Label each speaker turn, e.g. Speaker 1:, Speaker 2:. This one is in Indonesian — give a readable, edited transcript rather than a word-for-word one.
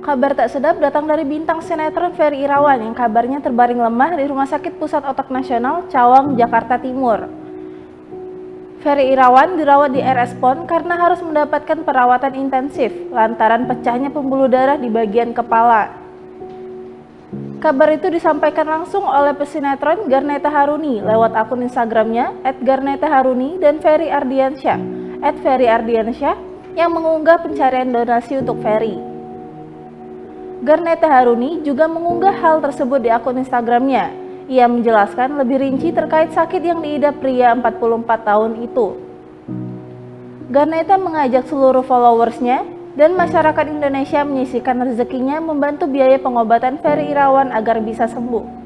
Speaker 1: Kabar tak sedap datang dari bintang sinetron Ferry Irawan yang kabarnya terbaring lemah di Rumah Sakit Pusat Otak Nasional, Cawang, Jakarta Timur. Ferry Irawan dirawat di RS PON karena harus mendapatkan perawatan intensif lantaran pecahnya pembuluh darah di bagian kepala. Kabar itu disampaikan langsung oleh pesinetron Garneta Haruni lewat akun Instagramnya @garnetaharuni dan Ferry Ardiansyah @ferryardiansyah yang mengunggah pencarian donasi untuk Ferry. Garneta Haruni juga mengunggah hal tersebut di akun Instagramnya. Ia menjelaskan lebih rinci terkait sakit yang diidap pria 44 tahun itu. Garneta mengajak seluruh followersnya dan masyarakat Indonesia menyisihkan rezekinya membantu biaya pengobatan Ferry Irawan agar bisa sembuh.